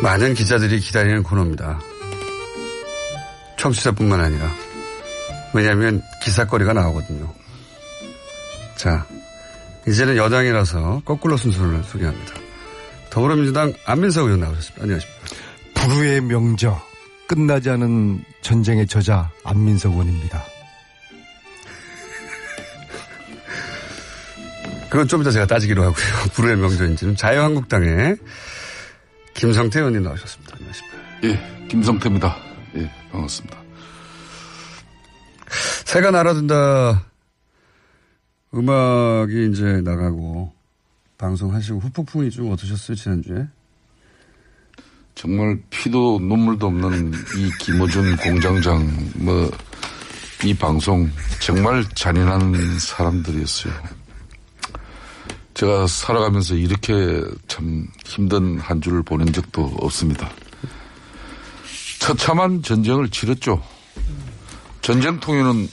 많은 기자들이 기다리는 코너입니다. 청취자뿐만 아니라. 왜냐하면 기사거리가 나오거든요. 자, 이제는 여당이라서 거꾸로 순서를 소개합니다. 더불어민주당 안민석 의원 나오셨습니다. 안녕하십니까. 불후의 명저, 끝나지 않은 전쟁의 저자 안민석 의원입니다. 그건 좀 이따 제가 따지기로 하고요. 불후의 명저인지는. 자유한국당의 김성태 의원님 나오셨습니다. 안녕하십니까. 예, 김성태입니다. 예, 반갑습니다. 새가 날아든다. 음악이 이제 나가고 방송하시고 후폭풍이 좀 어떠셨어요, 지난주에? 정말 피도 눈물도 없는 이 김어준 공장장, 이 방송 정말 잔인한 사람들이었어요. 제가 살아가면서 이렇게 참 힘든 한 주를 보낸 적도 없습니다. 처참한 전쟁을 치렀죠. 전쟁통에는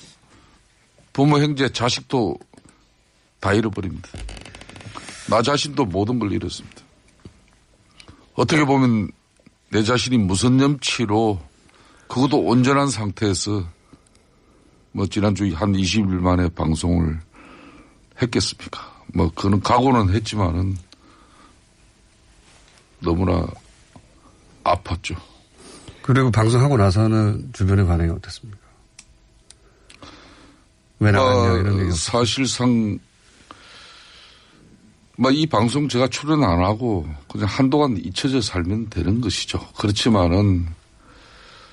부모, 형제, 자식도 다 잃어버립니다. 나 자신도 모든 걸 잃었습니다. 어떻게 보면 내 자신이 무슨 염치로 그것도 온전한 상태에서 지난주에 한 20일 만에 방송을 했겠습니까? 그는 각오는 했지만은 너무나 아팠죠. 그리고 방송하고 나서는 주변의 반응이 어땠습니까? 왜 나왔냐 이런 얘기. 사실상 이 방송 제가 출연 안 하고 그냥 한동안 잊혀져 살면 되는 것이죠. 그렇지만은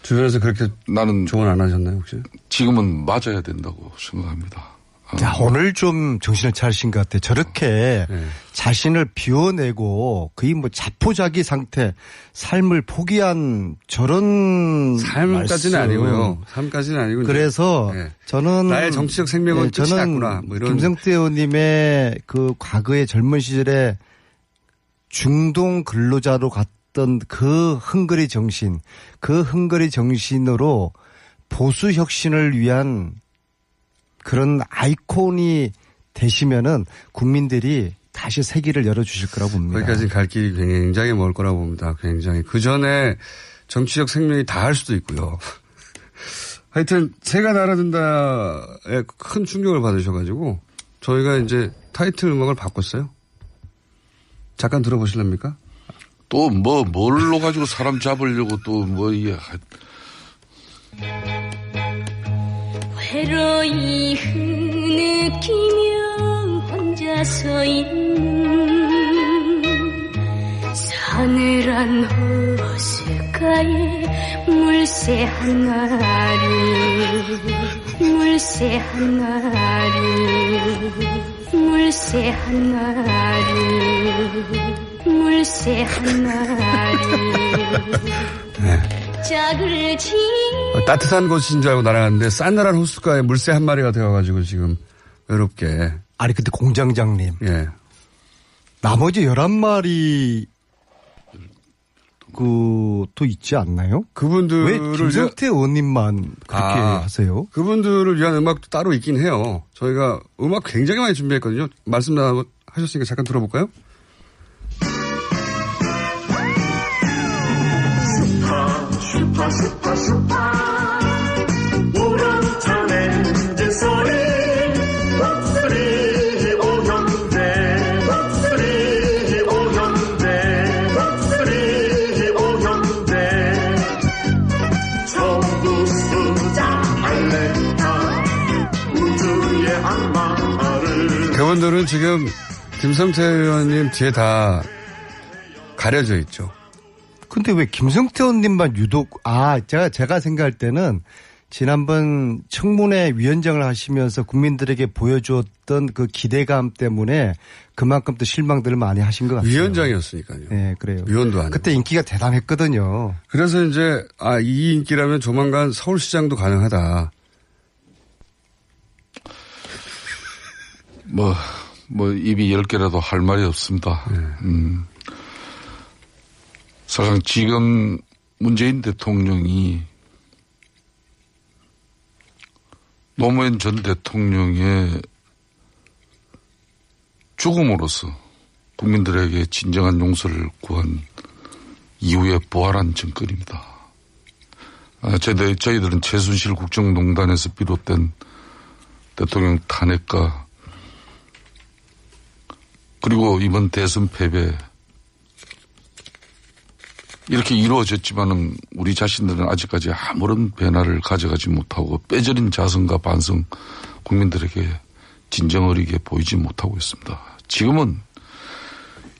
주변에서 그렇게 나는 조언 안 하셨나요 혹시? 지금은 맞아야 된다고 생각합니다. 야, 오늘 좀 정신을 차리신 것 같아요. 저렇게 자신을 비워내고 거의 자포자기 상태, 삶을 포기한 저런 삶까지는 말씀. 아니고요. 삶까지는 아니고. 그래서 저는 나의 정치적 생명은 끝이 났구나. 이런. 김성태 의원님의 그 과거의 젊은 시절에 중동 근로자로 갔던 그 헝그리 정신, 그 헝그리 정신으로 보수 혁신을 위한 그런 아이콘이 되시면은 국민들이 다시 세기를 열어주실 거라고 봅니다. 거기까지 갈 길이 굉장히 멀 거라고 봅니다. 굉장히. 그 전에 정치적 생명이 다할 수도 있고요. 하여튼 새가 날아든다에 큰 충격을 받으셔가지고 저희가 이제 타이틀 음악을 바꿨어요. 잠깐 들어보실랍니까? 또 뭘로 가지고 사람 잡으려고 또 외로이 흐느끼며 혼자 서 있는 서늘한 호숫가에 물새 한 마리 물새 한 마리 물새 한 마리 물새 한 마리 짝을 지 따뜻한 곳인 줄 알고 날아갔는데 싸늘한 호숫가에 물새 한 마리가 되어가지고 지금 외롭게. 아니 근데 공장장님. 예. 나머지 11마리 또 있지 않나요? 그분들을 왜 김성태 의원님만 그렇게 하세요? 그분들을 위한 음악도 따로 있긴 해요. 저희가 음악 굉장히 많이 준비했거든요. 말씀 하셨으니까 잠깐 들어볼까요? 슈퍼 우렁차는 소리 목소리 오형제 목소리 오형제 목소리 오형제 전부 수자 알레타 우주의 악마를. 그분들은 지금 김성태 의원님 뒤에 다 가려져 있죠. 근데 왜 김성태 의원님만 유독 제가 생각할 때는 지난번 청문회 위원장을 하시면서 국민들에게 보여주었던 그 기대감 때문에 그만큼 또 실망들을 많이 하신 것 같아요. 위원장이었으니까요. 네, 그래요. 위원도 아니고. 그때 인기가 대단했거든요. 그래서 이제 이 인기라면 조만간 서울시장도 가능하다. 입이 10개라도 할 말이 없습니다. 사실 지금 문재인 대통령이 노무현 전 대통령의 죽음으로써 국민들에게 진정한 용서를 구한 이후에 부활한 정권입니다. 저희들은 최순실 국정농단에서 비롯된 대통령 탄핵과 그리고 이번 대선 패배 이렇게 이루어졌지만은 우리 자신들은 아직까지 아무런 변화를 가져가지 못하고 빼저린 자성과 반성 국민들에게 진정 어리게 보이지 못하고 있습니다. 지금은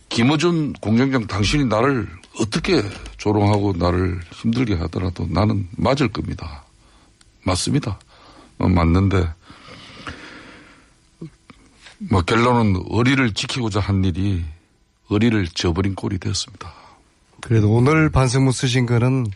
김어준 공장장 당신이 나를 어떻게 조롱하고 나를 힘들게 하더라도 나는 맞을 겁니다. 맞습니다. 맞는데 결론은 어리를 지키고자 한 일이 어리를 저버린 꼴이 되었습니다. 그래도 오늘 반성문 쓰신 거는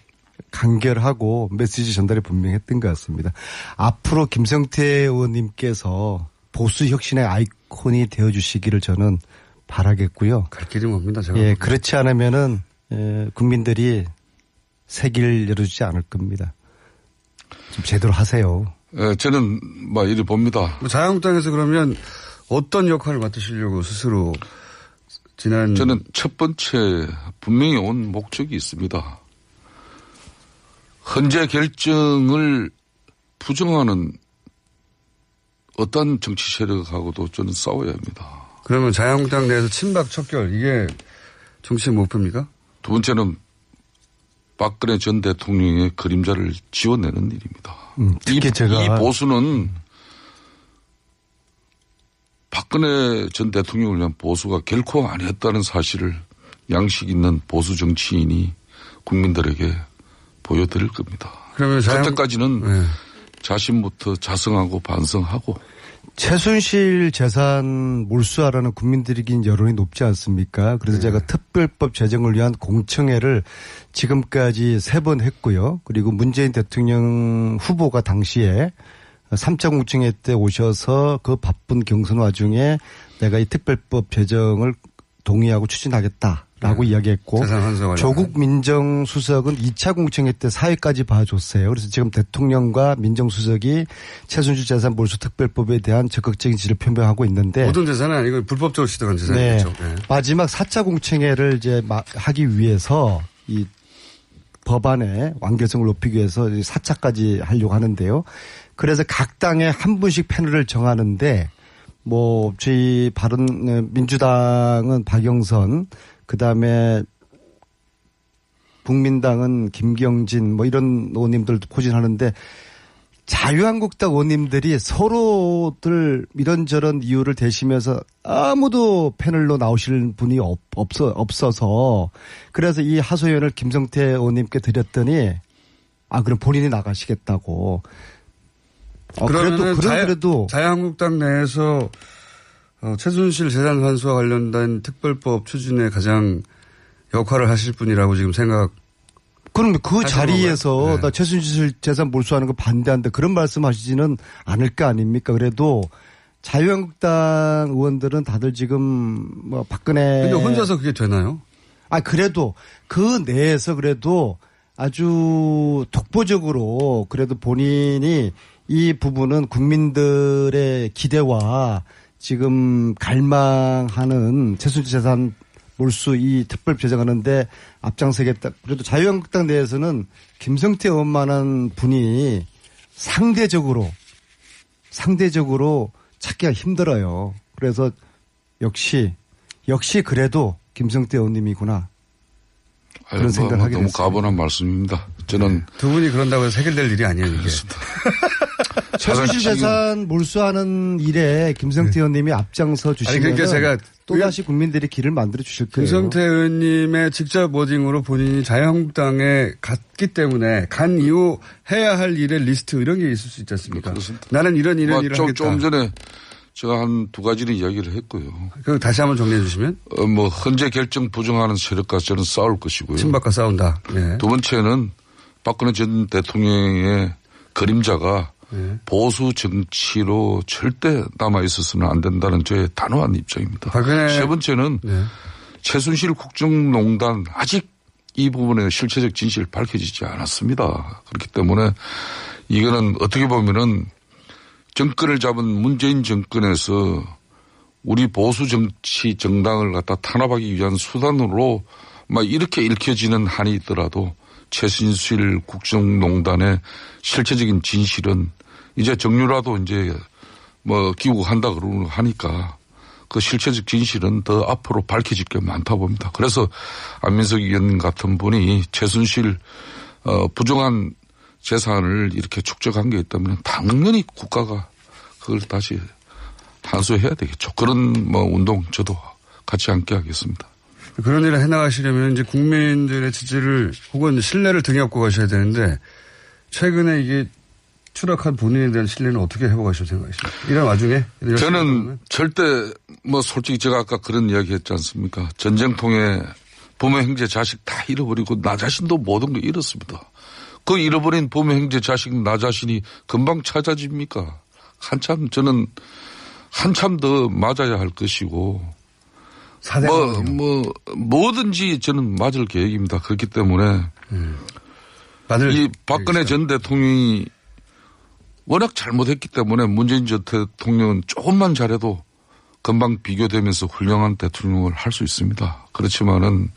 간결하고 메시지 전달이 분명했던 것 같습니다. 앞으로 김성태 의원님께서 보수 혁신의 아이콘이 되어주시기를 저는 바라겠고요. 갈 길이 멉니다. 제가. 예, 그렇지 않으면은 국민들이 새 길 열어주지 않을 겁니다. 좀 제대로 하세요. 예, 저는 이리 봅니다. 자유한국당에서 그러면 어떤 역할을 맡으시려고 스스로 저는 첫 번째 분명히 온 목적이 있습니다. 헌재 결정을 부정하는 어떤 정치 세력하고도 저는 싸워야 합니다. 그러면 자유한국당 내에서 친박 척결 이게 정치의 목표입니까? 두 번째는 박근혜 전 대통령의 그림자를 지워내는 일입니다. 특히 이 보수는 박근혜 전 대통령을 위한 보수가 결코 아니었다는 사실을 양식 있는 보수 정치인이 국민들에게 보여드릴 겁니다. 그러면 그때까지는 네. 자신부터 자성하고 반성하고. 최순실 재산 몰수하라는 국민들이긴 여론이 높지 않습니까? 그래서 제가 특별법 제정을 위한 공청회를 지금까지 3번 했고요. 그리고 문재인 대통령 후보가 당시에 3차 공청회 때 오셔서 그 바쁜 경선 와중에 내가 이 특별법 제정을 동의하고 추진하겠다라고 이야기했고 조국 민정수석은 2차 공청회 때 사회까지 봐줬어요. 그래서 지금 대통령과 민정수석이 최순실 재산 몰수 특별법에 대한 적극적인 지지를 표명하고 있는데 모든 재산은 아니고 불법적으로 취득한 재산이죠. 네. 마지막 4차 공청회를 이제 하기 위해서 이 법안의 완결성을 높이기 위해서 4차까지 하려고 하는데요. 그래서 각 당에 한 분씩 패널을 정하는데 저희 민주당은 박영선, 그다음에 국민당은 김경진 이런 의원님들도 포진하는데 자유한국당 의원님들이 서로들 이런저런 이유를 대시면서 아무도 패널로 나오실 분이 없어서 그래서 이 하소연을 김성태 의원님께 드렸더니 그럼 본인이 나가시겠다고. 그래도 자유한국당 내에서 최순실 재산 환수와 관련된 특별법 추진에 가장 역할을 하실 분이라고 지금 그럼 그 자리에서 네. 나 최순실 재산 몰수하는 거 반대한다 그런 말씀하시지는 않을 거 아닙니까? 그래도 자유한국당 의원들은 다들 지금 박근혜. 근데 혼자서 그게 되나요? 그래도 그 내에서 그래도 아주 독보적으로 그래도 본인이 이 부분은 국민들의 기대와 지금 갈망하는 최순실 재산 몰수 이 특별 제정하는데 앞장서겠다. 그래도 자유한국당 내에서는 김성태 의원만한 분이 상대적으로 찾기가 힘들어요. 그래서 역시 그래도 김성태 의원님이구나. 그런 생각을 하게 너무 됐어요. 가분한 말씀입니다. 저는 두 분이 그런다고 해서 해결될 일이 아니에요. 이게. 최순실 재산 몰수하는 일에 김성태 의원님이 앞장서 주시면 그러니까 제가 또다시 국민들이 길을 만들어 주실 거예요. 김성태 의원님의 직접 워딩으로 본인이 자유한국당에 갔기 때문에 간 이후 해야 할 일의 리스트 이런 게 있을 수 있지 않습니까? 그렇습니다. 나는 이런 일을 하겠다. 좀 전에 제가 한 2가지를 이야기를 했고요. 그 다시 한번 정리해 주시면. 헌재 결정 부정하는 세력과 저는 싸울 것이고요. 친박과 싸운다. 네. 두 번째는 박근혜 전 대통령의 그림자가 보수 정치로 절대 남아있어서는 안 된다는 저의 단호한 입장입니다. 세 번째는 최순실 국정농단 아직 이 부분의 실체적 진실이 밝혀지지 않았습니다. 그렇기 때문에 이거는 어떻게 보면은 정권을 잡은 문재인 정권에서 우리 보수 정치 정당을 갖다 탄압하기 위한 수단으로 막 이렇게 읽혀지는 한이 있더라도 최순실 국정농단의 실체적인 진실은 이제 정유라도 이제 뭐 귀국한다 그러고 하니까 그 실체적 진실은 더 앞으로 밝혀질 게 많다 봅니다. 그래서 안민석 의원 같은 분이 최순실 부정한 재산을 이렇게 축적한 게 있다면 당연히 국가가 그걸 다시 탄소해야 되겠죠. 그런 뭐 운동 저도 같이 함께 하겠습니다. 그런 일을 해나가시려면 이제 국민들의 지지를 혹은 신뢰를 등에 업고 가셔야 되는데 최근에 이게 추락한 본인에 대한 신뢰는 어떻게 회복하실 생각이십니까? 이런 와중에? 저는 절대 뭐 솔직히 제가 아까 그런 이야기 했지 않습니까? 전쟁통에 부모 형제 자식 다 잃어버리고 나 자신도 모든 걸 잃었습니다. 그 잃어버린 부모 형제 자식 나 자신이 금방 찾아집니까? 저는 한참 더 맞아야 할 것이고 뭐든지 저는 맞을 계획입니다. 그렇기 때문에 이 박근혜 전 대통령이 워낙 잘못했기 때문에 문재인 전 대통령은 조금만 잘해도 금방 비교되면서 훌륭한 대통령을 할 수 있습니다. 그렇지만은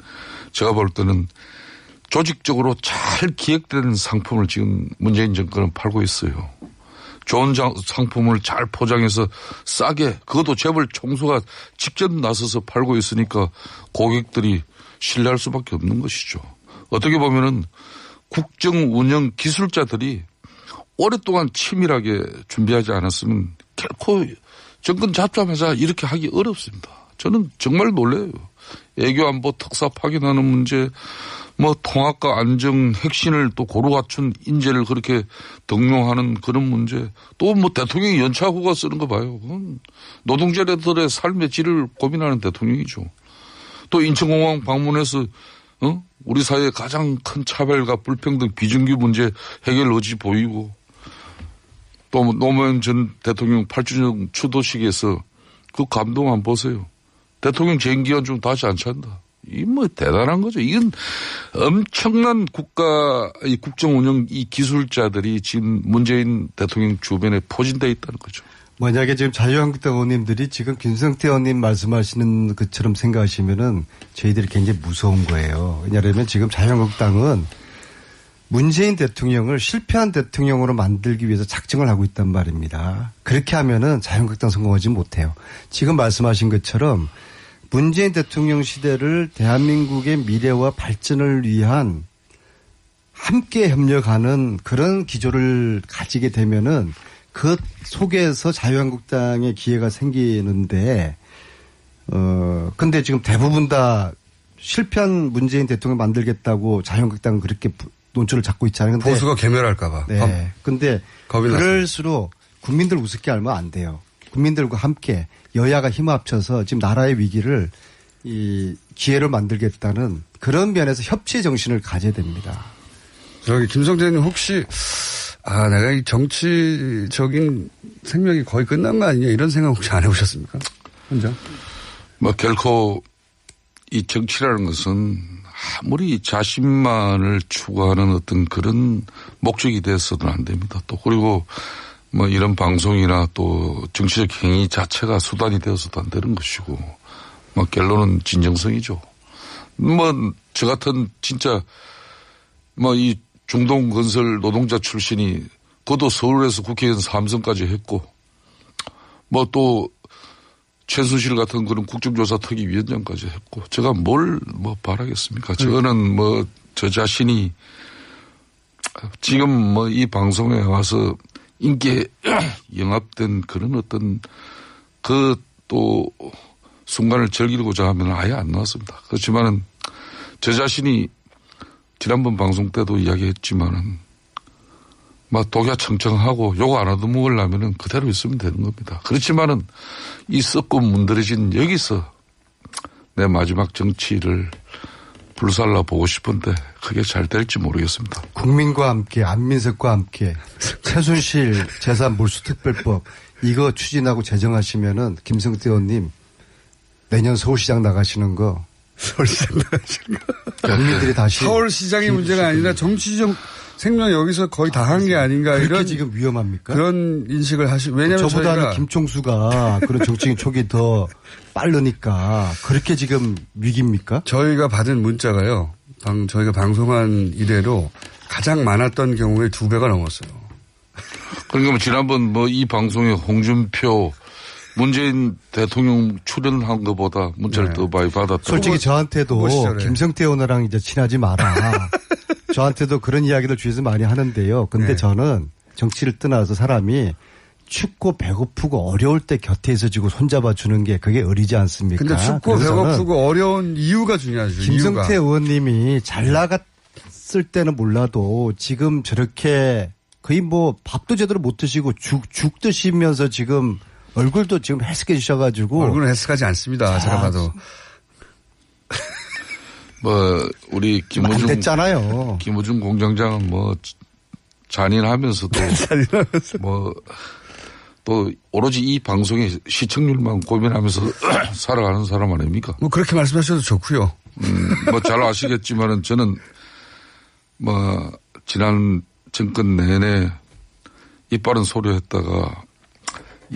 제가 볼 때는 조직적으로 잘 기획된 상품을 지금 문재인 정권은 팔고 있어요. 좋은 상품을 잘 포장해서 싸게 그것도 재벌 총수가 직접 나서서 팔고 있으니까 고객들이 신뢰할 수밖에 없는 것이죠. 어떻게 보면은 국정 운영 기술자들이 오랫동안 치밀하게 준비하지 않았으면 결코 정권 잡자마자 이렇게 하기 어렵습니다. 저는 정말 놀라요. 애교안보 특사 파견하는 문제, 뭐 통합과 안정 핵심을 또 고루 갖춘 인재를 그렇게 등용하는 그런 문제, 또 뭐 대통령이 연차후가 쓰는 거 봐요. 그건 노동자들의 삶의 질을 고민하는 대통령이죠. 또 인천공항 방문해서 우리 사회의 가장 큰 차별과 불평등 비준규 문제 해결 의지 보이고, 또 노무현 전 대통령 8주년 추도식에서 그 감동 한번 보세요. 대통령 재임 기간 중 다시 안 찬다. 이 뭐 대단한 거죠. 이건 엄청난 이 국정 운영 이 기술자들이 지금 문재인 대통령 주변에 포진되어 있다는 거죠. 만약에 지금 자유한국당 의원님들이 지금 김성태 의원님 말씀하시는 것처럼 생각하시면은 저희들이 굉장히 무서운 거예요. 왜냐하면 지금 자유한국당은 문재인 대통령을 실패한 대통령으로 만들기 위해서 작정을 하고 있단 말입니다. 그렇게 하면은 자유한국당 성공하지 못해요. 지금 말씀하신 것처럼 문재인 대통령 시대를 대한민국의 미래와 발전을 위한 함께 협력하는 그런 기조를 가지게 되면은 그 속에서 자유한국당의 기회가 생기는데, 근데 지금 대부분 다 실패한 문재인 대통령 만들겠다고 자유한국당은 그렇게 논조를 잡고 있잖아요. 근데 보수가 괴멸할까봐. 네. 근데 그럴수록 국민들 우습게 알면 안 돼요. 국민들과 함께 여야가 힘을 합쳐서 지금 나라의 위기를 이 기회를 만들겠다는 그런 면에서 협치의 정신을 가져야 됩니다. 저기 김성태님 혹시 내가 이 정치적인 생명이 거의 끝난 거 아니냐 이런 생각 혹시 안 해보셨습니까? 혼자? 뭐 결코 이 정치라는 것은 아무리 자신만을 추구하는 어떤 그런 목적이 돼서는 안 됩니다. 또 그리고 뭐 이런 방송이나 또 정치적 행위 자체가 수단이 되어서도 안 되는 것이고, 뭐 결론은 진정성이죠. 뭐 저 같은 진짜 뭐 이 중동건설 노동자 출신이 그것도 서울에서 국회의원 3선까지 했고, 뭐 또 최순실 같은 그런 국정조사 특위위원장까지 했고, 제가 뭘 뭐 바라겠습니까? 저거는 뭐 저 자신이 지금 뭐 이 방송에 와서 인기에 영합된 그런 어떤 그 또 순간을 즐기고자 하면 아예 안 나왔습니다. 그렇지만은 저 자신이 지난번 방송 때도 이야기했지만은 막 독야청청하고 욕 안 얻어먹으려면은 그대로 있으면 되는 겁니다. 그렇지만은 이 썩고 문드러진 여기서 내 마지막 정치를 불살라 보고 싶은데 그게 잘 될지 모르겠습니다. 국민과 함께 안민석과 함께 최순실 재산 몰수특별법 이거 추진하고 제정하시면은 김성태 의원님 내년 서울시장 나가시는 거. 서울시장 나가시는 거. 국민들이 다시. 서울시장의 문제가 아니라 생명 여기서 거의 다 한 게 아닌가 이런 지금 위험합니까? 그런 인식을 왜냐하면 저보다는 김총수가 그런 정치인 촉이 더 빠르니까 그렇게 지금 위기입니까? 저희가 받은 문자가요. 저희가 방송한 이래로 가장 많았던 경우에 2배가 넘었어요. 그러니까 뭐 지난번 이 방송에 홍준표 문재인 대통령 출연한 것보다 문자를 더 많이 받았다. 솔직히 저한테도 김성태 의원이랑 이제 친하지 마라. 저한테도 그런 이야기를 주위에서 많이 하는데요. 근데 저는 정치를 떠나서 사람이 춥고 배고프고 어려울 때 곁에 있어주고 손잡아 주는 게 그게 의리지 않습니까? 근데 춥고 배고프고 어려운 이유가 중요하죠. 김성태 의원님이 잘 나갔을 때는 몰라도 지금 저렇게 거의 밥도 제대로 못 드시고 죽 드시면서 지금 얼굴도 지금 헬스케지셔가지고. 얼굴은 헬스하지 않습니다. 제가 봐도. 우리 김우중. 됐잖아요. 김우중 공장장은 잔인하면서도. 또 오로지 이 방송의 시청률만 고민하면서 살아가는 사람 아닙니까? 그렇게 말씀하셔도 좋고요. 잘 아시겠지만은 저는 지난 정권 내내 이빠른 소리 했다가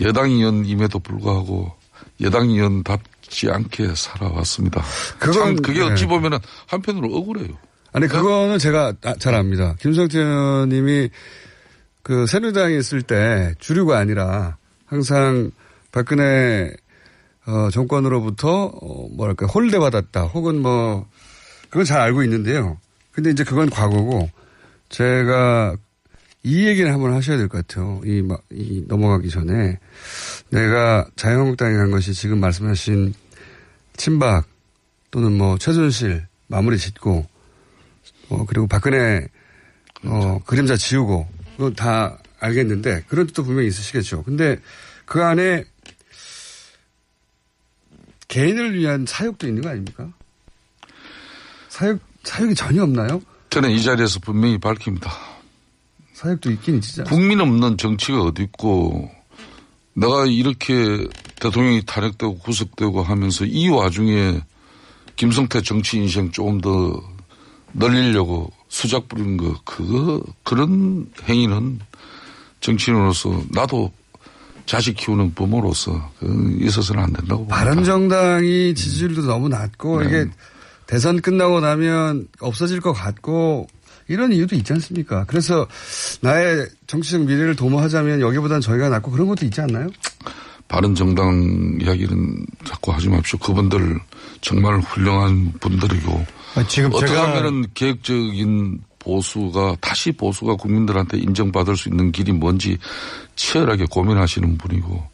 여당 의원임에도 불구하고 여당 의원답지 않게 살아왔습니다. 그게 어찌 보면은 한편으로 억울해요. 아니, 그거는 제가 잘 압니다. 김성태 의원님이 새누리당에 있을 때 주류가 아니라 항상 박근혜 정권으로부터 홀대받았다. 혹은 그건 잘 알고 있는데요. 근데 이제 그건 과거고 제가 이 얘기를 한번 하셔야 될 것 같아요. 넘어가기 전에. 내가 자유한국당에 간 것이 지금 말씀하신 친박 또는 최순실 마무리 짓고, 그리고 박근혜, 그림자 지우고, 그거 다 알겠는데, 그런 뜻도 분명히 있으시겠죠. 근데 그 안에 개인을 위한 사욕도 있는 거 아닙니까? 사욕이 전혀 없나요? 저는 이 자리에서 분명히 밝힙니다. 사역도 있긴 있지 않습니까? 국민 없는 정치가 어디 있고 내가 이렇게 대통령이 탄핵되고 구속되고 하면서 이 와중에 김성태 정치 인생 조금 더 늘리려고 수작 부리는 그런 행위는 정치인으로서 나도 자식 키우는 부모로서 있어서는 안 된다고 봅니다. 바른정당이 지지율도 너무 낮고 이게 대선 끝나고 나면 없어질 것 같고 이런 이유도 있지 않습니까? 그래서 나의 정치적 미래를 도모하자면 여기보다는 저희가 낫고 그런 것도 있지 않나요? 바른정당 이야기는 자꾸 하지 마십시오. 그분들 정말 훌륭한 분들이고 지금 어떻게 하면은 계획적인 다시 보수가 국민들한테 인정받을 수 있는 길이 뭔지 치열하게 고민하시는 분이고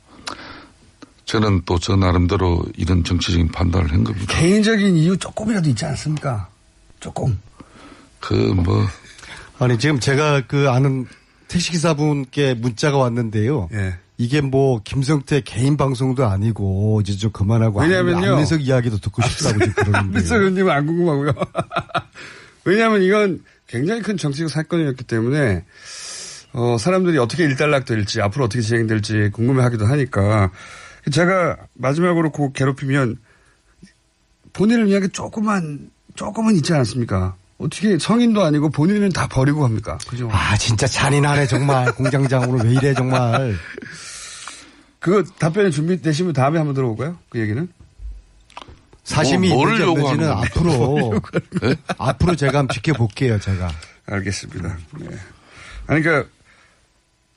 저는 또 저 나름대로 이런 정치적인 판단을 한 겁니다. 개인적인 이유 조금이라도 있지 않습니까? 조금. 아니, 지금 제가 아는 택시기사분께 문자가 왔는데요. 이게 김성태 개인 방송도 아니고 이제 좀 그만하고. 왜냐면요. 안민석 이야기도 듣고 싶다고 지금 그러는데요. 안민석 의원님은 안 궁금하고요. 왜냐하면 이건 굉장히 큰 정치적 사건이었기 때문에 사람들이 어떻게 일단락될지 앞으로 어떻게 진행될지 궁금해하기도 하니까 제가 마지막으로 괴롭히면 본인을 위한 게 조금은 있지 않습니까? 어떻게 성인도 아니고 본인은 다 버리고 합니까? 그죠? 진짜 잔인하네 정말. 공장장으로 왜 이래 정말. 그거 답변이 준비되시면 다음에 한번 들어볼까요? 그 얘기는? 사심이 있는지 없는지는 앞으로 제가 한번 지켜볼게요. 제가. 알겠습니다. 네. 그러니까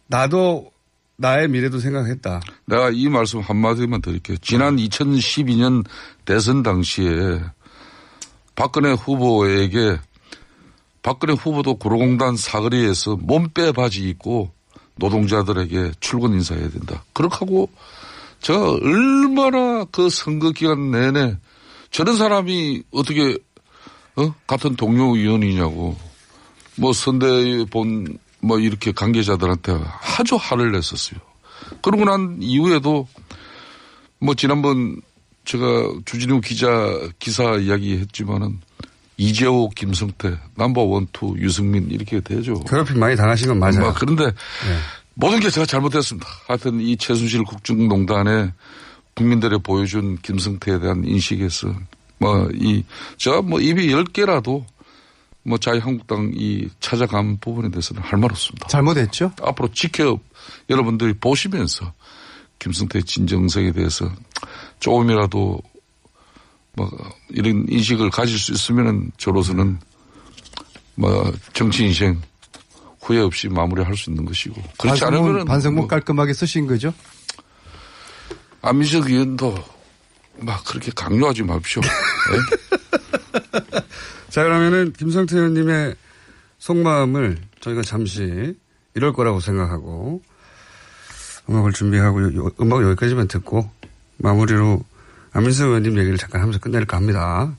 나도 나의 미래도 생각했다. 내가 이 말씀 한마디만 드릴게요. 지난 2012년 대선 당시에 박근혜 후보도 구로공단 사거리에서 몸빼 바지 입고 노동자들에게 출근 인사해야 된다. 그렇게 하고 제가 얼마나 선거 기간 내내 저런 사람이 어떻게 같은 동료 의원이냐고 선대에 본 이렇게 관계자들한테 아주 화를 냈었어요. 그러고 난 이후에도 지난번 제가 주진우 기사 이야기했지만은 이재호, 김성태, 넘버 1, 2, 유승민 이렇게 되죠. 괴롭힘 많이 당하신 건 맞아요. 그런데 모든 게 제가 잘못했습니다. 하여튼 이 최순실 국정농단에 국민들이 보여준 김성태에 대한 인식에서 제가 입이 10개라도 뭐 자유한국당이 찾아간 부분에 대해서는 할 말 없습니다. 잘못했죠? 앞으로 여러분들이 보시면서 김성태 진정성에 대해서 조금이라도 뭐 이런 인식을 가질 수 있으면은 저로서는 뭐 정치 인생 후회 없이 마무리할 수 있는 것이고 그렇지 않으면은 반성문 깔끔하게 쓰신 거죠? 안민석 의원도 막 그렇게 강요하지 마십시오. 네? 자, 그러면은 김성태 의원님의 속마음을 저희가 잠시 이럴 거라고 생각하고 음악을 준비하고 음악 여기까지만 듣고 마무리로 안민석 의원님 얘기를 잠깐 하면서 끝낼까 합니다.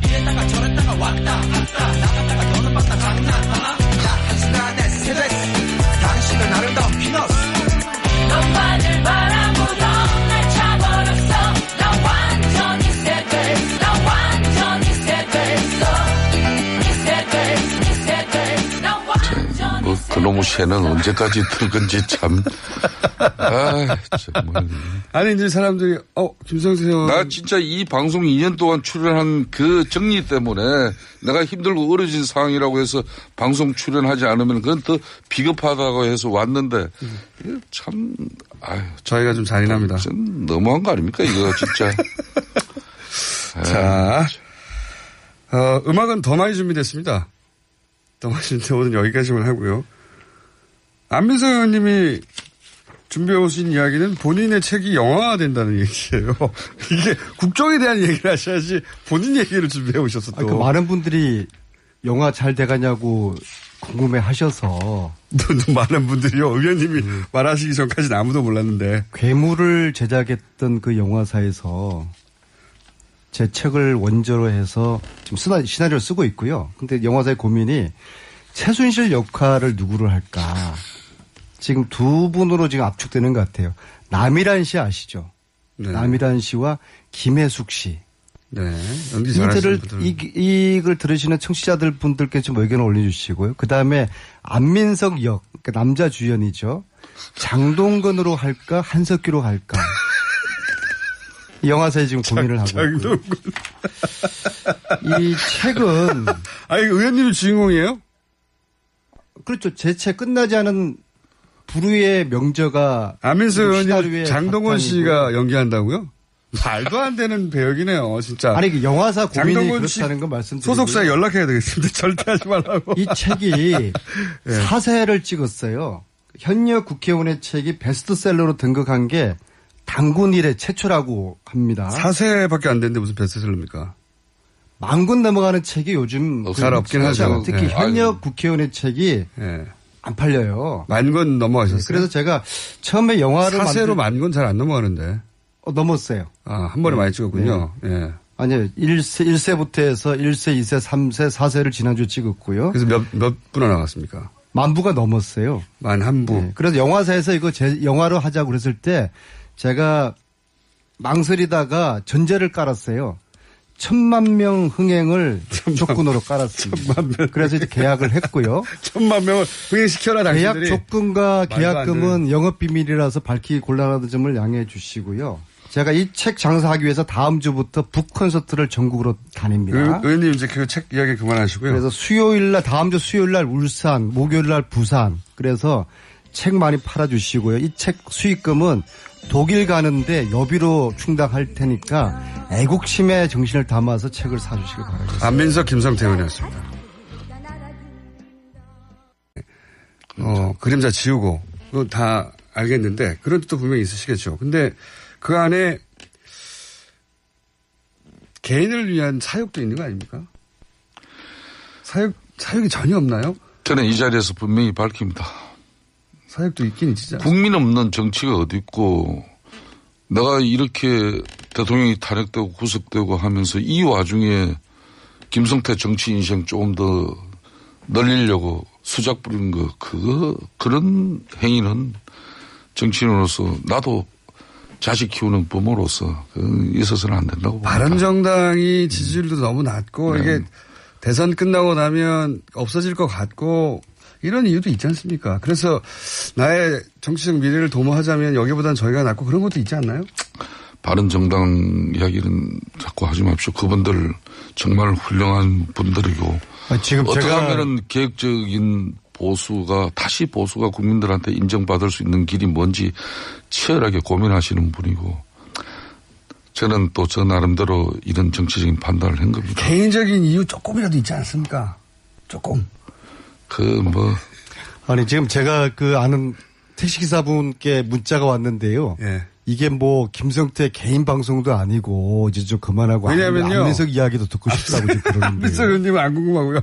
이랬다가 저랬다가 왔다 갔다 나갔다가 너는 봤다 장난하나 야 한순간에 세대스 당신은 아름다운 피너스 너만을 바라보던 날 차버렸어 나 완전히 세대스 나 완전히 세대스 이 세대스 나 완전히 뭐 그놈의 새는 언제까지 틀 건지 참 정말. 아니, 이제 사람들이, 김성태 의원. 나 진짜 이 방송 2년 동안 출연한 그 정리 때문에 내가 힘들고 어려진 상황이라고 해서 방송 출연하지 않으면 그건 더 비겁하다고 해서 왔는데, 참, 저희가 좀 잔인합니다. 좀 너무한 거 아닙니까, 이거 진짜. 자, 음악은 더 많이 준비됐습니다. 더 많이 준비됐는데 오늘 여기까지만 하고요. 안민석 의원님이 준비해 오신 이야기는 본인의 책이 영화화된다는 얘기예요. 이게 국정에 대한 얘기를 하셔야지 본인 얘기를 준비해 오셨어 또. 그 많은 분들이 영화 잘 돼가냐고 궁금해 하셔서. 많은 분들이요. 의원님이 말하시기 전까지는 아무도 몰랐는데. 괴물을 제작했던 그 영화사에서 제 책을 원조로 해서 지금 시나리오를 쓰고 있고요. 근데 영화사의 고민이 최순실 역할을 누구를 할까. 지금 두 분으로 지금 압축되는 것 같아요. 남일한 씨 아시죠? 네. 남일한 씨와 김혜숙 씨. 네. 이걸 들으시는 청취자들 분들께 좀 의견을 올려주시고요. 그 다음에 안민석 역, 그러니까 남자 주연이죠. 장동건으로 할까, 한석규로 할까. 이 영화사에 지금 고민을 하고 있고요. 이 책은. 아니, 의원님이 주인공이에요? 그렇죠. 제 책 끝나지 않은 불후의 명저가. 안민석 의원님 장동건 씨가 연기한다고요? 말도 안 되는 배역이네요, 진짜. 아니, 그 영화사 고민이 그렇다는 건 말씀드리고요. 소속사에 연락해야 되겠습니다. 절대 하지 말라고. 이 책이 네. 4세를 찍었어요. 현역 국회의원의 책이 베스트셀러로 등극한 게 당군 이래 최초라고 합니다. 4세밖에 안 됐는데 무슨 베스트셀러입니까? 만권 넘어가는 책이 요즘 잘 없긴 하죠. 특히 네. 현역 국회의원의 책이 네. 안 팔려요. 만권 넘어가셨어요? 그래서 제가 처음에 영화를 4세로 만권 잘 안 넘어가는데. 넘었어요. 아, 한 번에 많이 찍었군요. 예. 네. 아니요. 1세부터 해서 1세, 2세, 3세, 4세를 지난주에 찍었고요. 그래서 몇 부나 나갔습니까? 1000부가 넘었어요. 1001부. 네. 그래서 영화사에서 이거 영화로 하자고 그랬을 때 제가 망설이다가 전제를 깔았어요. 1000만 명 흥행을 조건으로 깔았습니다. 1000만 명. 그래서 이제 계약을 했고요. 1000만 명을 흥행시켜라 당신들이. 계약 조건과 계약금은 영업비밀이라서 밝히기 곤란하다는 점을 양해해 주시고요. 제가 이 책 장사하기 위해서 다음 주부터 북콘서트를 전국으로 다닙니다. 의원님 이제 그 책 이야기 그만하시고요. 그래서 다음 주 수요일날 울산, 목요일날 부산. 그래서 책 많이 팔아주시고요. 이 책 수익금은 독일 가는데 여비로 충당할 테니까 애국심의 정신을 담아서 책을 사주시길 바라겠습니다. 안민석 김성태 의원이었습니다. 그림자 지우고 그거 다 알겠는데 그런 뜻도 분명히 있으시겠죠. 근데 그 안에 개인을 위한 사역도 있는 거 아닙니까? 사역이 전혀 없나요? 저는 이 자리에서 분명히 밝힙니다. 사역도 있긴 있지. 국민 없는 정치가 어디 있고 내가 이렇게 대통령이 탄핵되고 구속되고 하면서 이 와중에 김성태 정치 인생 조금 더 늘리려고 수작 부리는 그런 행위는 정치인으로서 나도 자식 키우는 부모로서 있어서는 안 된다고 봅니다. 바른정당이 지지율도 너무 낮고 이게 대선 끝나고 나면 없어질 것 같고 이런 이유도 있지 않습니까? 그래서 나의 정치적 미래를 도모하자면 여기보다는 저희가 낫고 그런 것도 있지 않나요? 바른정당 이야기는 자꾸 하지 마십시오. 그분들 정말 훌륭한 분들이고 지금 어떻게 하면은 계획적인 다시 보수가 국민들한테 인정받을 수 있는 길이 뭔지 치열하게 고민하시는 분이고 저는 또 저 나름대로 이런 정치적인 판단을 한 겁니다. 개인적인 이유 조금이라도 있지 않습니까? 조금. 아니 지금 제가 아는 택시기사분께 문자가 왔는데요. 예. 이게 김성태 개인 방송도 아니고 이제 좀 그만하고 왜냐면요. 안민석 이야기도 듣고 싶다고 지금 그러는데. 안민석 의원님은 안 궁금하고요.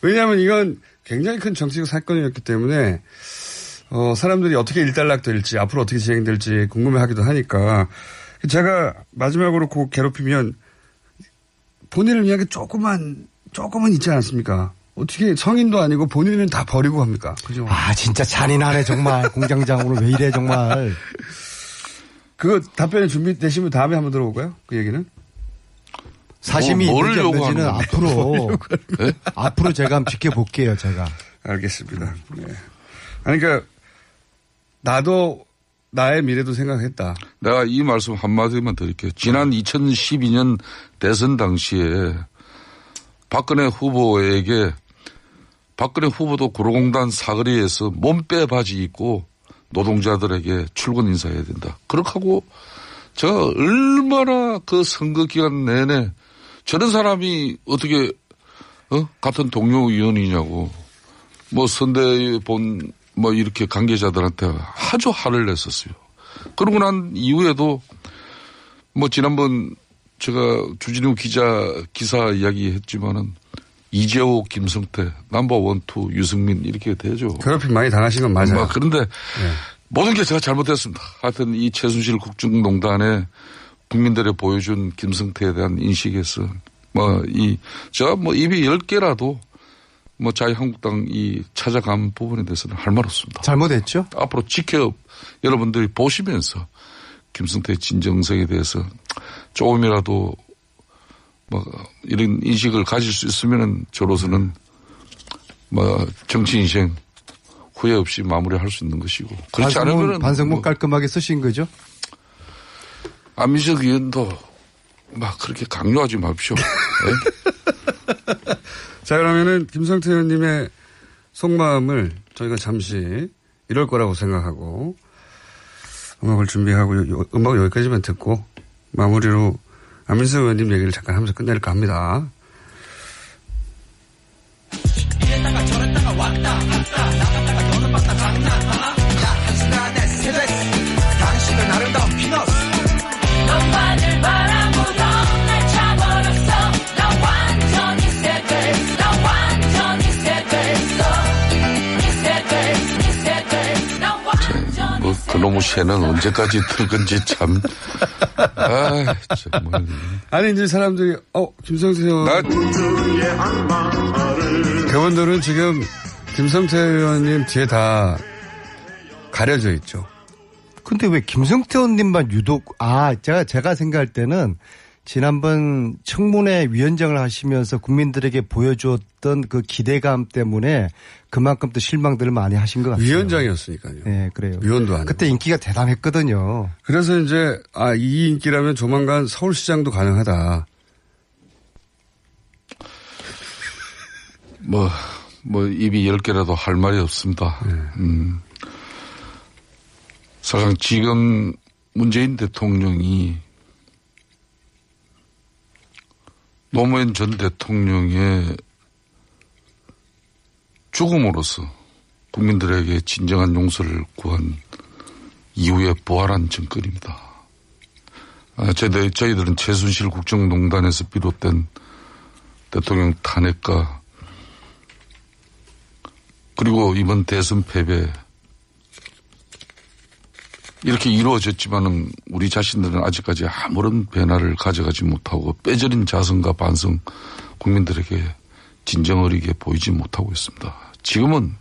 왜냐하면 이건 굉장히 큰 정치적 사건이었기 때문에 사람들이 어떻게 일단락될지 앞으로 어떻게 진행될지 궁금해하기도 하니까 제가 마지막으로 그 괴롭히면 본인을 위한 게 조금은 있지 않습니까? 어떻게 성인도 아니고 본인은 다 버리고 합니까? 그죠? 진짜 잔인하네 정말. 공장장으로 왜 이래 정말. 그거 답변이 준비되시면 다음에 한번 들어볼까요? 그 얘기는? 사심이 있는지 없는지는 앞으로 제가 한번 지켜볼게요, 제가. 알겠습니다. 네. 그러니까 나도 나의 미래도 생각했다. 내가 이 말씀 한마디만 드릴게요. 지난 2012년 대선 당시에 박근혜 후보도 구로공단 사거리에서 몸빼 바지 입고 노동자들에게 출근 인사해야 된다. 그렇게 하고 제가 얼마나 그 선거 기간 내내 저런 사람이 어떻게 같은 동료 의원이냐고 선대에 본 이렇게 관계자들한테 아주 화를 냈었어요. 그러고 난 이후에도 지난번 제가 주진우 기사 이야기했지만은 이재호, 김성태, 넘버 1, 2, 유승민 이렇게 되죠. 괴롭힘 많이 당하신 건 맞아요. 그런데 네. 모든 게 제가 잘못했습니다. 하여튼 이 최순실 국정농단에 국민들이 보여준 김성태에 대한 인식에서 제가 입이 10개라도 자유한국당이 찾아간 부분에 대해서는 할 말 없습니다. 잘못했죠? 앞으로 여러분들이 보시면서 김성태의 진정성에 대해서 조금이라도 이런 인식을 가질 수 있으면은 저로서는 정치 인생 후회 없이 마무리할 수 있는 것이고 그렇지 않으면은 반성문 깔끔하게 쓰신 거죠? 안민석 의원도 그렇게 강요하지 마십시오. 네? 자, 그러면은 김성태 의원님의 속마음을 저희가 잠시 이럴 거라고 생각하고 음악을 준비하고 음악 여기까지만 듣고 마무리로 안민석 의원님 얘기를 잠깐 하면서 끝낼까 합니다. 이랬다가 저랬다가 왔다 갔다 나갔다가 너는 봤다 장난하나 야 한순간에 세대스 당신은 아름다운 피너스 너만을 바라보던 날 차버렸어 나 완전히 세대스 나 완전히 세대스 이 세대스 나 완전히 그놈의 새는 언제까지 틀 건지 참 정말. 아니 이제 사람들이 김성태 의원 그분들은 지금 김성태 의원님 뒤에 다 가려져 있죠. 근데 왜 김성태 의원님만 유독 제가 생각할 때는 지난번 청문회 위원장을 하시면서 국민들에게 보여주었던 그 기대감 때문에 그만큼 또 실망들을 많이 하신 것 같아요. 위원장이었으니까요. 네, 그래요. 위원도 아니고. 그때 인기가 대단했거든요. 그래서 이제 이 인기라면 조만간 서울시장도 가능하다. 입이 10개라도 할 말이 없습니다. 사실 지금 문재인 대통령이 노무현 전 대통령의 죽음으로써 국민들에게 진정한 용서를 구한 이후에 부활한 정권입니다. 저희들은 최순실 국정농단에서 비롯된 대통령 탄핵과 그리고 이번 대선 패배 이렇게 이루어졌지만은 우리 자신들은 아직까지 아무런 변화를 가져가지 못하고 빼저린 자성과 반성 국민들에게 진정 어리게 보이지 못하고 있습니다. 지금은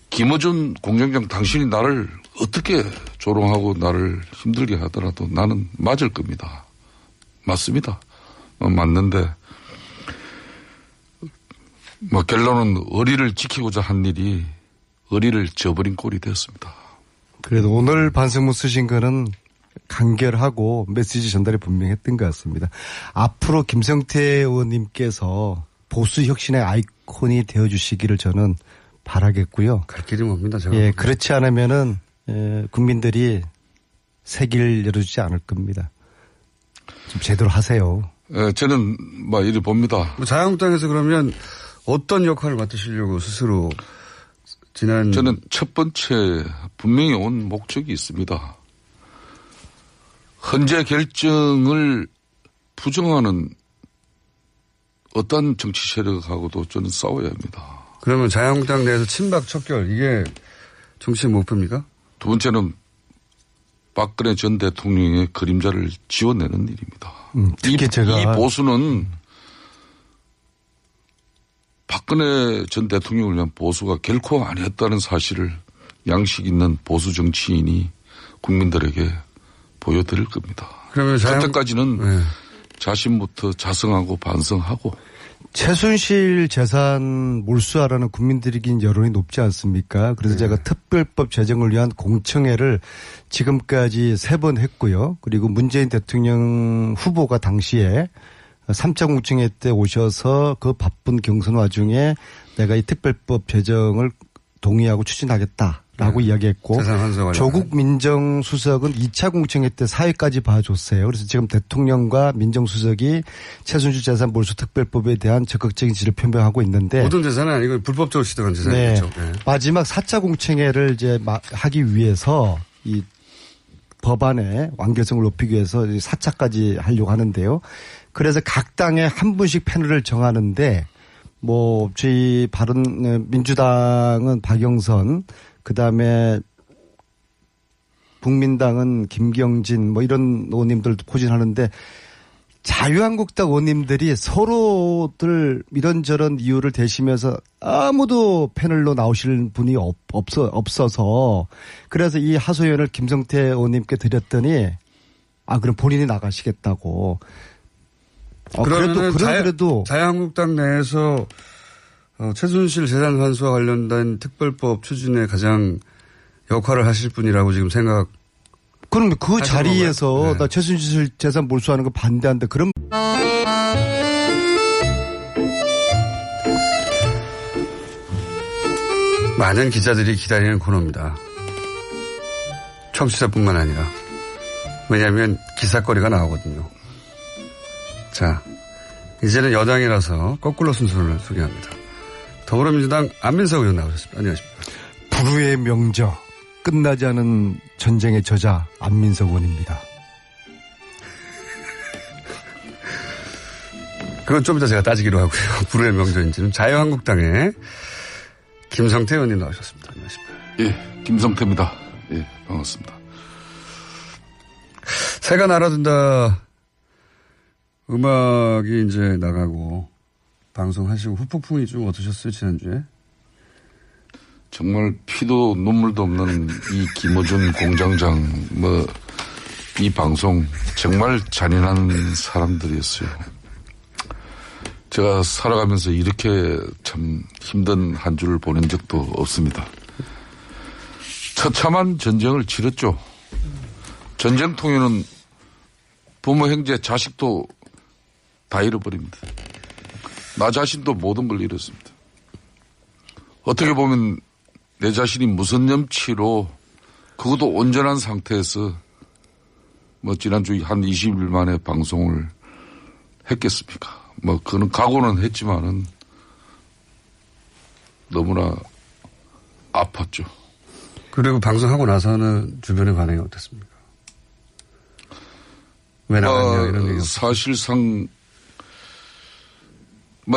김어준 공장장 당신이 나를 어떻게 조롱하고 나를 힘들게 하더라도 나는 맞을 겁니다. 맞습니다. 맞는데 결론은 어리를 지키고자 한 일이 어리를 저버린 꼴이 되었습니다. 그래도 오늘 반성문 쓰신 거는 간결하고 메시지 전달이 분명했던 것 같습니다. 앞으로 김성태 의원님께서 보수 혁신의 아이콘이 되어주시기를 저는 바라겠고요. 갈 길이 멉니다. 제가. 예, 그렇지 않으면은 국민들이 새 길 열어주지 않을 겁니다. 좀 제대로 하세요. 예, 저는 이리 봅니다. 자유한국당에서 그러면 어떤 역할을 맡으시려고 스스로 저는 첫 번째 분명히 온 목적이 있습니다. 헌재 결정을 부정하는 어떤 정치 세력하고도 저는 싸워야 합니다. 그러면 자유한국당 내에서 친박 척결 이게 정치의 목표입니까? 두 번째는 박근혜 전 대통령의 그림자를 지워내는 일입니다. 특히 이 보수는 박근혜 전 대통령을 위한 보수가 결코 아니었다는 사실을 양식 있는 보수 정치인이 국민들에게 보여드릴 겁니다. 그러면 그때까지는 네. 자신부터 자성하고 반성하고. 최순실 재산 몰수하라는 국민들에겐 여론이 높지 않습니까? 그래서 제가 특별법 제정을 위한 공청회를 지금까지 3번 했고요. 그리고 문재인 대통령 후보가 당시에 3차 공청회 때 오셔서 그 바쁜 경선 와중에 내가 이 특별법 제정을 동의하고 추진하겠다라고 이야기했고 조국 민정수석은 2차 공청회 때 사회까지 봐줬어요. 그래서 지금 대통령과 민정수석이 최순실 재산 몰수 특별법에 대한 적극적인 지지를 표명하고 있는데 모든 재산은 아니고 불법적으로 취득한 재산이겠죠. 네. 마지막 4차 공청회를 이제 하기 위해서 이 법안의 완결성을 높이기 위해서 4차까지 하려고 하는데요. 그래서 각 당에 한 분씩 패널을 정하는데 저희 민주당은 박영선, 그 다음에 국민당은 김경진 이런 의원님들도 포진하는데 자유한국당 의원님들이 서로들 이런저런 이유를 대시면서 아무도 패널로 나오실 분이 없어서 그래서 이 하소연을 김성태 의원님께 드렸더니 그럼 본인이 나가시겠다고. 그래도 자유한국당 내에서 최순실 재산 환수와 관련된 특별법 추진에 가장 역할을 하실 분이라고 지금 생각. 그럼 그 자리에서 나 최순실 재산 몰수하는 거 반대한다. 그럼 많은 기자들이 기다리는 코너입니다. 청취자뿐만 아니라. 왜냐하면 기사거리가 나오거든요. 자, 이제는 여당이라서 거꾸로 순서를 소개합니다. 더불어민주당 안민석 의원 나오셨습니다. 안녕하십니까. 불후의 명저, 끝나지 않은 전쟁의 저자 안민석 의원입니다. 그건 좀 이따 제가 따지기로 하고요. 불후의 명저인지는. 자유한국당의 김성태 의원님 나오셨습니다. 안녕하십니까. 예, 김성태입니다. 예, 반갑습니다. 새가 날아든다. 음악이 이제 나가고 방송하시고 후폭풍이 좀 어떠셨어요, 지난주에? 정말 피도 눈물도 없는 이 김어준 공장장 이 방송 정말 잔인한 사람들이었어요. 제가 살아가면서 이렇게 참 힘든 한 주를 보낸 적도 없습니다. 처참한 전쟁을 치렀죠. 전쟁통에는 부모, 형제, 자식도 다 잃어버립니다. 나 자신도 모든 걸 잃었습니다. 어떻게 보면 내 자신이 무슨 염치로 그것도 온전한 상태에서 지난주에 한 20일 만에 방송을 했겠습니까? 그는 각오는 했지만은 너무나 아팠죠. 그리고 방송하고 나서는 주변의 반응이 어땠습니까? 왜 나왔냐 이런 얘기. 사실상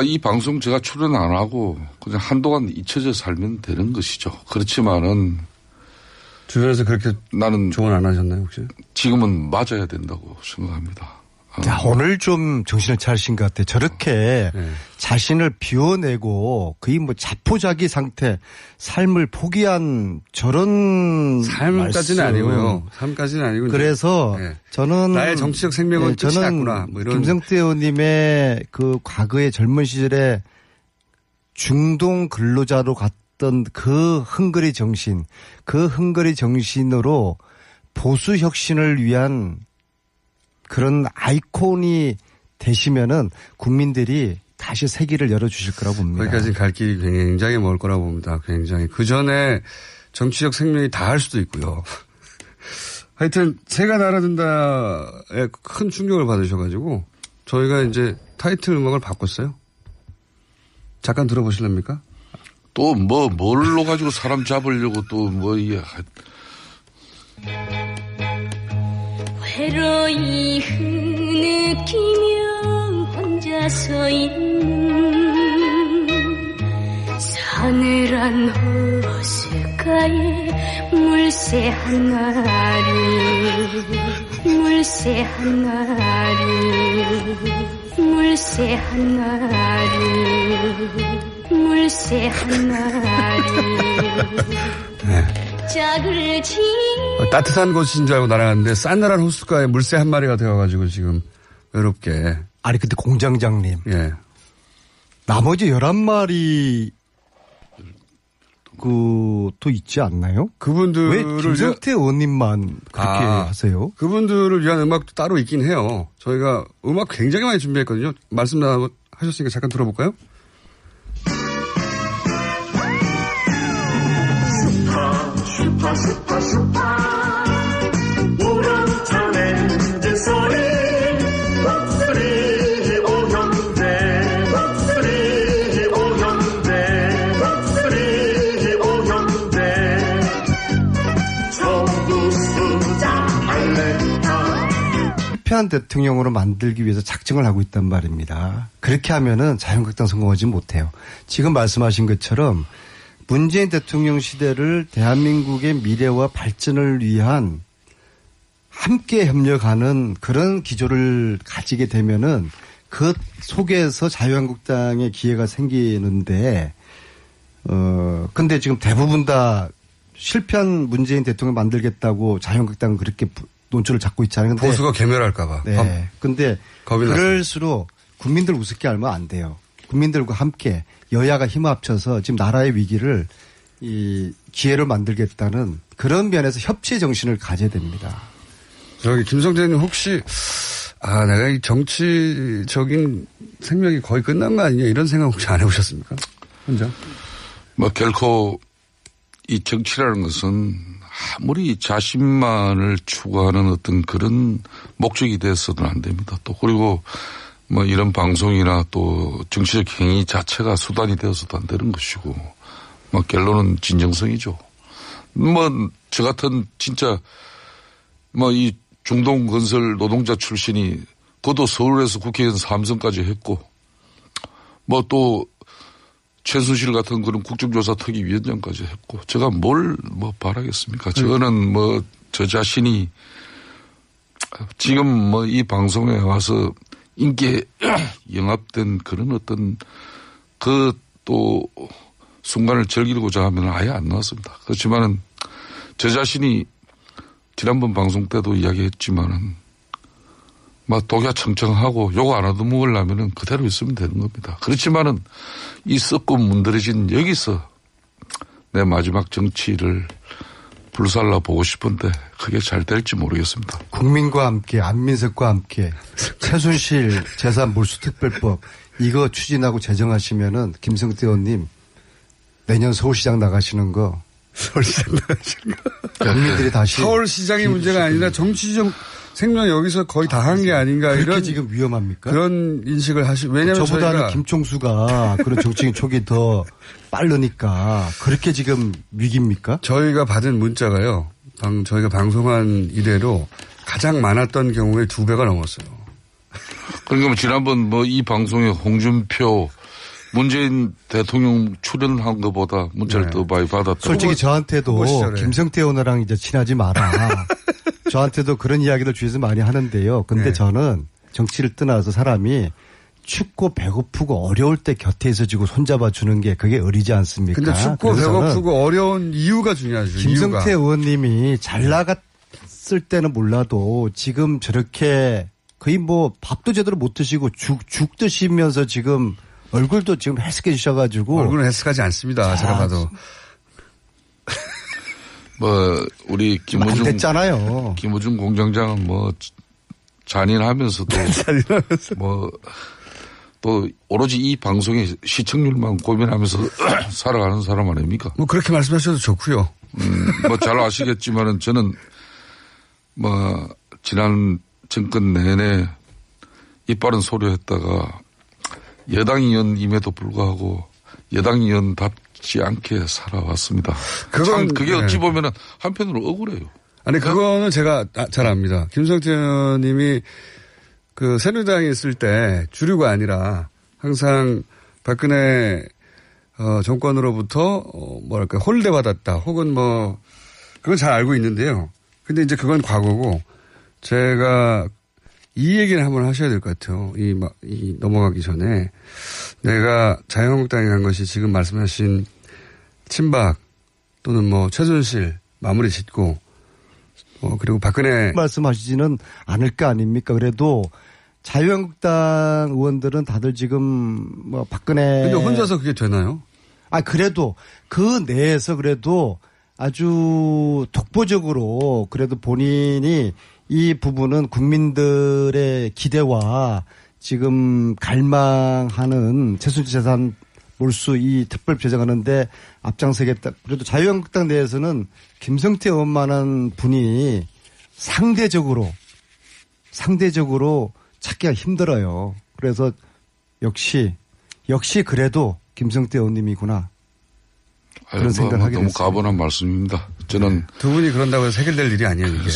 이 방송 제가 출연 안 하고 그냥 한동안 잊혀져 살면 되는 것이죠. 그렇지만은 주변에서 그렇게 나는 조언 안 하셨나요 혹시? 지금은 맞아야 된다고 생각합니다. 야, 오늘 좀 정신을 차리신 것 같아요. 저렇게 자신을 비워내고 거의 자포자기 상태, 삶을 포기한 저런 삶까지는 아니고요. 삶까지는 아니고. 그래서 저는 나의 정치적 생명은 끝이 났구나. 이런. 김성태 의원님의 그 과거의 젊은 시절에 중동 근로자로 갔던 그 헝그리 정신, 그 헝그리 정신으로 보수 혁신을 위한 그런 아이콘이 되시면은 국민들이 다시 세기를 열어주실 거라고 봅니다. 거기까지 갈 길이 굉장히 멀 거라고 봅니다. 굉장히. 그 전에 정치적 생명이 다할 수도 있고요. 하여튼 새가 날아든다에 큰 충격을 받으셔가지고 저희가 이제 타이틀 음악을 바꿨어요. 잠깐 들어보실랍니까? 또 뭘로 가지고 사람 잡으려고 또 외로이 흐느끼며 혼자 서 있는 서늘한 호숫가에 물새 한 마리 물새 한 마리 물새 한 마리 물새 한 마리 네. 짝을 지 따뜻한 곳인 줄 알고 날아갔는데 싸늘한 호숫가에 물새 한 마리가 되어가지고 지금 외롭게. 아니 근데 공장장님. 예. 나머지 11마리 또 있지 않나요? 그분들을 왜 김성태 의원님만 그렇게 하세요? 그분들을 위한 음악도 따로 있긴 해요. 저희가 음악 굉장히 많이 준비했거든요. 말씀하셨으니까 잠깐 들어볼까요? 슈파 우렁차는 그 소리 목소리 오형제 목소리 오형제 목소리 오형제 정부수자 알레타 실패한 대통령으로 만들기 위해서 작정을 하고 있단 말입니다. 그렇게 하면은 자유한국당 성공하지 못해요. 지금 말씀하신 것처럼 문재인 대통령 시대를 대한민국의 미래와 발전을 위한 함께 협력하는 그런 기조를 가지게 되면은 그 속에서 자유한국당의 기회가 생기는데, 근데 지금 대부분 다 실패한 문재인 대통령 만들겠다고 자유한국당은 그렇게 논조를 잡고 있잖아요. 근데 보수가 괴멸할까봐. 네. 근데 그럴수록 국민들 우습게 알면 안 돼요. 국민들과 함께 여야가 힘을 합쳐서 지금 나라의 위기를 이 기회를 만들겠다는 그런 면에서 협치의 정신을 가져야 됩니다. 저기 김성태님 혹시 내가 이 정치적인 생명이 거의 끝난 거 아니냐 이런 생각 혹시 안 해보셨습니까? 혼자? 결코 이 정치라는 것은 아무리 자신만을 추구하는 어떤 그런 목적이 돼서는 안 됩니다. 또 그리고 이런 방송이나 또 정치적 행위 자체가 수단이 되어서도 안 되는 것이고, 결론은 진정성이죠. 저 같은 진짜, 이 중동 건설 노동자 출신이, 그것도 서울에서 국회의원 3선까지 했고, 또 최순실 같은 그런 국정조사 특위위원장까지 했고, 제가 뭘 바라겠습니까? 저는 저 자신이 지금 이 방송에 와서 인기에 영합된 그런 어떤 또 순간을 즐기고자 하면 아예 안 나왔습니다. 그렇지만은 저 자신이 지난번 방송 때도 이야기했지만은 독야청청하고 욕 안 얻어먹으려면은 그대로 있으면 되는 겁니다. 그렇지만은 이 썩고 문드러진 여기서 내 마지막 정치를 불살라 보고 싶은데 그게 잘 될지 모르겠습니다. 국민과 함께 안민석과 함께 최순실 재산 몰수특별법 이거 추진하고 제정하시면은 김성태 의원님 내년 서울시장 나가시는 거. 서울시장 나가시는 거. 국민들이 다시. 서울시장이 문제가 아니라 정치적 생명 여기서 거의 다 한 게 아닌가. 그렇게 이런 지금 위험합니까? 그런 인식을 왜냐면 저보다는 김총수가 그런 정치인 촉이 더 빠르니까 그렇게 지금 위기입니까? 저희가 받은 문자가요. 저희가 방송한 이래로 가장 많았던 경우에 2배가 넘었어요. 그러니까 지난번 이 방송에 홍준표 문재인 대통령 출연한 것보다 문자를 더 많이 받았다. 솔직히 저한테도 김성태 의원이랑 이제 친하지 마라. 저한테도 그런 이야기를 주위에서 많이 하는데요. 근데 저는 정치를 떠나서 사람이 춥고 배고프고 어려울 때 곁에 있어주고 손잡아 주는 게 그게 의리지 않습니까? 근데 춥고 배고프고 어려운 이유가 중요하죠. 김성태 의원님이 잘 나갔을 때는 몰라도 지금 저렇게 거의 밥도 제대로 못 드시고 죽 드시면서 지금 얼굴도 지금 헬스케 주셔가지고. 얼굴은 헬스하지 않습니다. 제가 봐도. 우리 김우중 공장장은 잔인하면서도 또 오로지 이 방송의 시청률만 고민하면서 살아가는 사람 아닙니까? 그렇게 말씀하셔도 좋고요. 잘 아시겠지만은 저는 지난 정권 내내 이빠른 소리 했다가 여당 의원임에도 불구하고 여당 의원답지 않게 살아왔습니다. 그게 어찌 보면은 한편으로 억울해요. 아니, 그거는 제가 잘 압니다. 김성태 의원님이 새누리당에 있을 때 주류가 아니라 항상 박근혜 정권으로부터 홀대받았다. 혹은 그건 잘 알고 있는데요. 근데 이제 그건 과거고 제가 이 얘기를 한번 하셔야 될 것 같아요. 이 넘어가기 전에 내가 자유한국당에 간 것이 지금 말씀하신 친박 또는 최순실 마무리 짓고 그리고 박근혜 말씀하시지는 않을 거 아닙니까? 그래도 자유한국당 의원들은 다들 지금 박근혜 근데 혼자서 그게 되나요? 그래도 그 내에서 그래도 아주 독보적으로 그래도 본인이 이 부분은 국민들의 기대와 지금 갈망하는 최순실 재산 몰수 이 특별 제정하는데 앞장서겠다. 그래도 자유한국당 내에서는 김성태 의원만한 분이 상대적으로 찾기가 힘들어요. 그래서 역시 그래도 김성태 의원님이구나. 그런 생각을 하게 너무 됐어요. 가분한 말씀입니다. 저는 두 분이 그런다고 해서 해결될 일이 아니에요. 이게.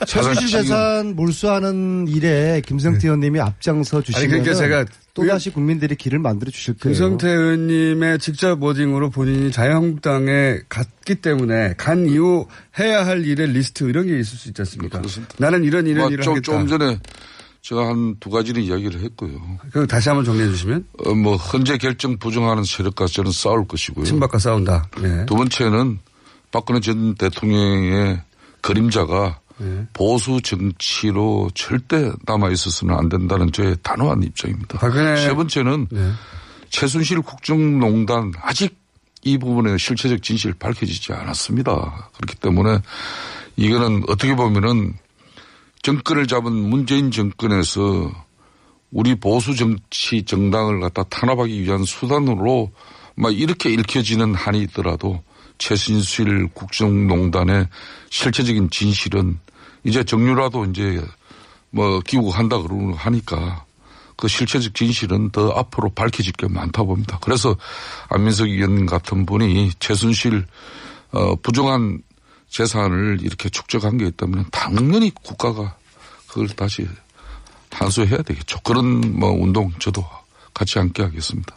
최순실 재산 몰수하는 일에 김성태 의원님이 앞장서 주시면 그러니까 제가 또다시 국민들이 길을 만들어 주실 거예요. 김성태 의원님의 직접 워딩으로 본인이 자유한국당에 갔기 때문에 간 이후 해야 할 일의 리스트 이런 게 있을 수 있지 않습니까? 그렇습니다. 나는 이런 일을 하겠다. 좀 전에 제가 한 두 가지를 이야기를 했고요. 그럼 다시 한번 정리해 주시면? 헌재 결정 부정하는 세력과 저는 싸울 것이고요. 친박과 싸운다. 네. 두 번째는 박근혜 전 대통령의 그림자가 보수 정치로 절대 남아있어서는 안 된다는 저의 단호한 입장입니다. 세 번째는 최순실 국정농단 아직 이 부분의 실체적 진실이 밝혀지지 않았습니다. 그렇기 때문에 이거는 어떻게 보면은 정권을 잡은 문재인 정권에서 우리 보수 정치 정당을 갖다 탄압하기 위한 수단으로 이렇게 읽혀지는 한이 있더라도 최순실 국정농단의 실체적인 진실은 이제 정유라도 이제 귀국한다 그러고 하니까 그 실체적 진실은 더 앞으로 밝혀질 게 많다 봅니다. 그래서 안민석 의원 같은 분이 최순실 부정한 재산을 이렇게 축적한 게 있다면 당연히 국가가 그걸 다시 환수해야 되겠죠. 그런 운동 저도 같이 함께 하겠습니다.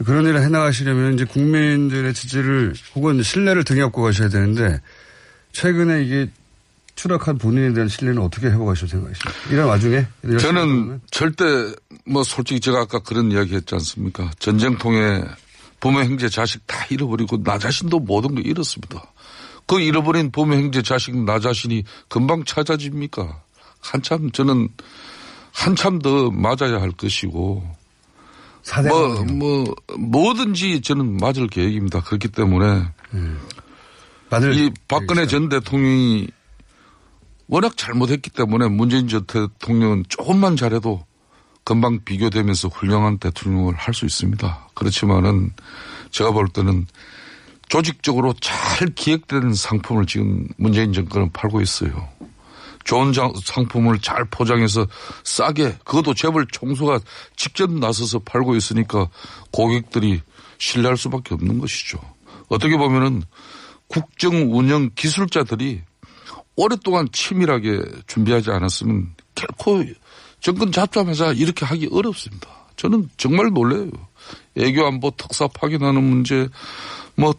그런 일을 해나가시려면 이제 국민들의 지지를 혹은 신뢰를 등에 업고 가셔야 되는데 최근에 이게 추락한 본인에 대한 신뢰는 어떻게 회복하실 생각이십니까? 이런 와중에? 저는 절대 솔직히 제가 아까 그런 이야기 했지 않습니까? 전쟁통에 부모 형제 자식 다 잃어버리고 나 자신도 모든 걸 잃었습니다. 그 잃어버린 부모 형제 자식 나 자신이 금방 찾아집니까? 저는 한참 더 맞아야 할 것이고 뭐든지 저는 맞을 계획입니다. 그렇기 때문에 이 박근혜 전 대통령이 워낙 잘못했기 때문에 문재인 전 대통령은 조금만 잘해도 금방 비교되면서 훌륭한 대통령을 할 수 있습니다. 그렇지만은 제가 볼 때는 조직적으로 잘 기획된 상품을 지금 문재인 정권은 팔고 있어요. 좋은 상품을 잘 포장해서 싸게 그것도 재벌 총수가 직접 나서서 팔고 있으니까 고객들이 신뢰할 수밖에 없는 것이죠. 어떻게 보면은 국정 운영 기술자들이 오랫동안 치밀하게 준비하지 않았으면 결코 정권 잡자마자 이렇게 하기 어렵습니다. 저는 정말 놀라요. 애교안보 특사 파견하는 문제,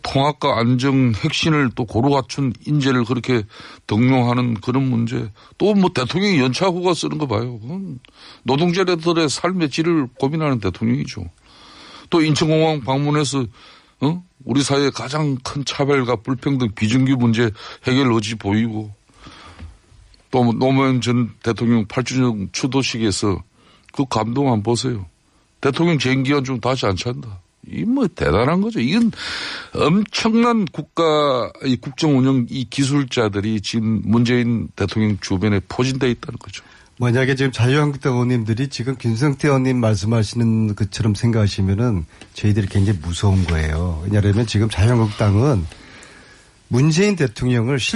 통합과 안정 핵심을 또 고루 갖춘 인재를 그렇게 등용하는 그런 문제, 또 대통령이 연차후가 쓰는 거 봐요. 그건 노동자들의 삶의 질을 고민하는 대통령이죠. 또 인천공항 방문해서 우리 사회의 가장 큰 차별과 불평등 비준규 문제 해결 의지 보이고, 또 노무현 전 대통령 8주년 추도식에서 그 감동 한번 보세요. 대통령 재임 기간 중 다시 안 찬다. 이 뭐 대단한 거죠. 이건 엄청난 이 국정 운영 이 기술자들이 지금 문재인 대통령 주변에 포진되어 있다는 거죠. 만약에 지금 자유한국당 의원님들이 지금 김성태 의원님 말씀하시는 것처럼 생각하시면은 저희들이 굉장히 무서운 거예요. 왜냐하면 지금 자유한국당은 문재인 대통령을